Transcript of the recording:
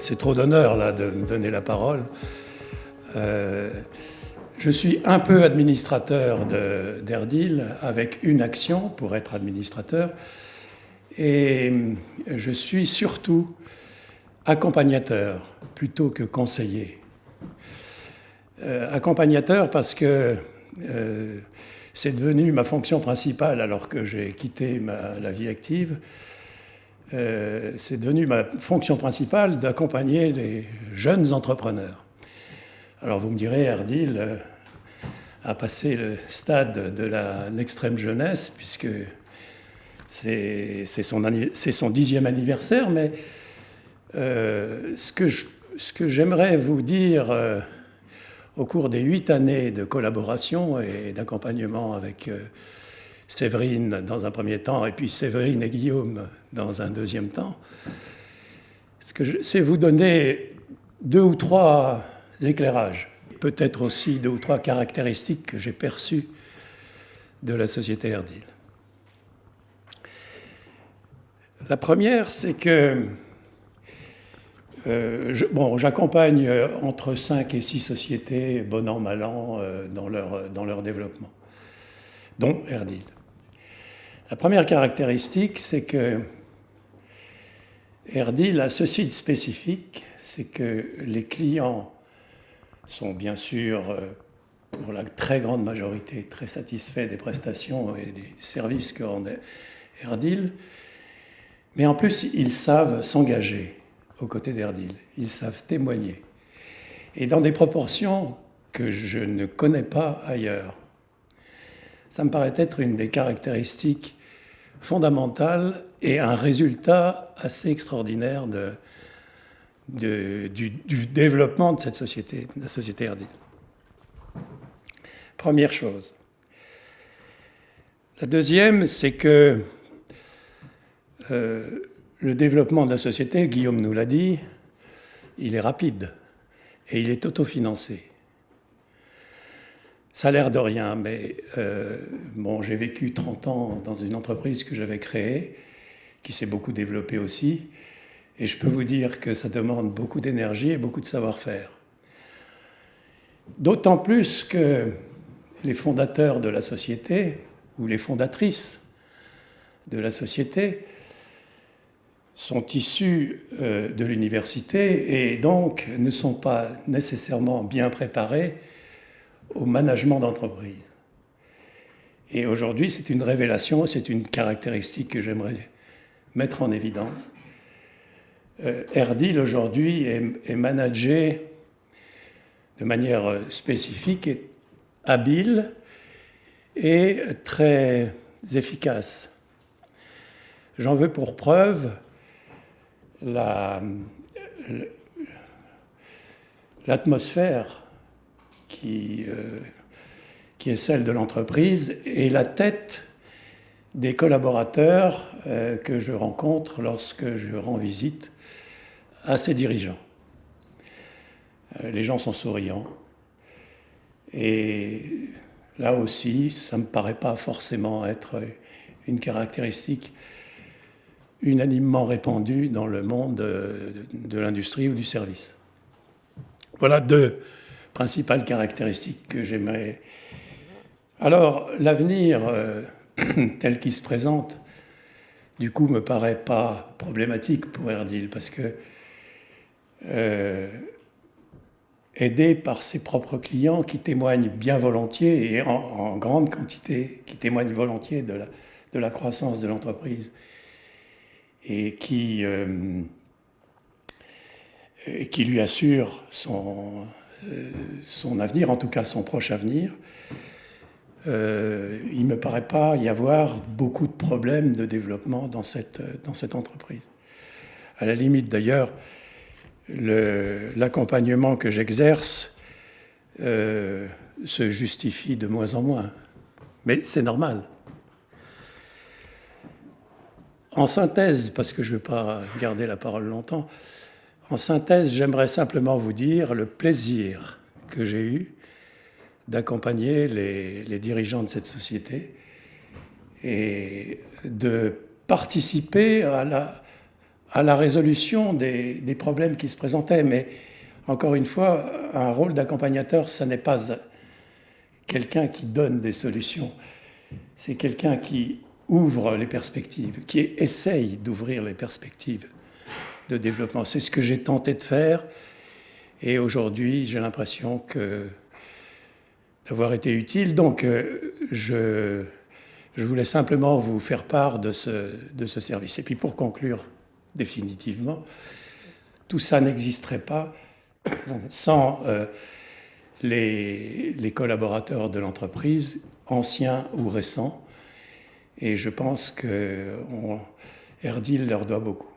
C'est trop d'honneur là de me donner la parole. Je suis un peu administrateur d'Erdil avec une action pour être administrateur et je suis surtout accompagnateur plutôt que conseiller. Accompagnateur parce que c'est devenu ma fonction principale alors que j'ai quitté la vie active. C'est devenu ma fonction principale d'accompagner les jeunes entrepreneurs. Alors vous me direz, Erdil a passé le stade de l'extrême jeunesse, puisque c'est son 10e anniversaire, mais ce que j'aimerais vous dire au cours des 8 années de collaboration et d'accompagnement avec Séverine dans un premier temps, et puis Séverine et Guillaume dans un deuxième temps, c'est vous donner 2 ou 3 éclairages, peut-être aussi 2 ou 3 caractéristiques que j'ai perçues de la société Erdil. La première, c'est que j'accompagne entre 5 et 6 sociétés, bon an, mal an, dans leur développement, dont Erdil. La première caractéristique, c'est que Erdil a ceci de spécifique, c'est que les clients sont bien sûr, pour la très grande majorité, très satisfaits des prestations et des services que rend Erdil, mais en plus, ils savent s'engager aux côtés d'Erdil, ils savent témoigner, et dans des proportions que je ne connais pas ailleurs. Ça me paraît être une des caractéristiques fondamentales et un résultat assez extraordinaire du développement de cette société, de la société Erdil. Première chose. La deuxième, c'est que le développement de la société, Guillaume nous l'a dit, il est rapide et il est autofinancé. Ça a l'air de rien, mais j'ai vécu 30 ans dans une entreprise que j'avais créée, qui s'est beaucoup développée aussi, et je peux vous dire que ça demande beaucoup d'énergie et beaucoup de savoir-faire. D'autant plus que les fondateurs de la société, ou les fondatrices de la société, sont issus de l'université et donc ne sont pas nécessairement bien préparés au management d'entreprise. Et aujourd'hui, c'est une révélation, c'est une caractéristique que j'aimerais mettre en évidence. Erdil, aujourd'hui, est managé de manière spécifique et habile et très efficace. J'en veux pour preuve l'atmosphère qui est celle de l'entreprise et la tête des collaborateurs que je rencontre lorsque je rends visite à ces dirigeants. Les gens sont souriants et là aussi, ça ne me paraît pas forcément être une caractéristique unanimement répandue dans le monde de l'industrie ou du service. Voilà 2 principales caractéristiques que j'aimerais. Alors, l'avenir tel qu'il se présente, du coup, me paraît pas problématique pour Erdil, parce que aidé par ses propres clients qui témoignent bien volontiers et en grande quantité, qui témoignent volontiers de la croissance de l'entreprise et qui lui assure son avenir, en tout cas son proche avenir, il ne me paraît pas y avoir beaucoup de problèmes de développement dans cette entreprise. À la limite, d'ailleurs, l'accompagnement que j'exerce se justifie de moins en moins. Mais c'est normal. En synthèse, parce que je ne veux pas garder la parole longtemps, en synthèse, j'aimerais simplement vous dire le plaisir que j'ai eu d'accompagner les dirigeants de cette société et de participer à à la résolution des problèmes qui se présentaient. Mais encore une fois, un rôle d'accompagnateur, ce n'est pas quelqu'un qui donne des solutions. C'est quelqu'un qui ouvre les perspectives, qui essaye d'ouvrir les perspectives de développement. C'est ce que j'ai tenté de faire. Et aujourd'hui, j'ai l'impression d'avoir été utile. Donc, je voulais simplement vous faire part de ce service. Et puis, pour conclure définitivement, tout ça n'existerait pas sans les collaborateurs de l'entreprise, anciens ou récents. Et je pense que Erdil leur doit beaucoup.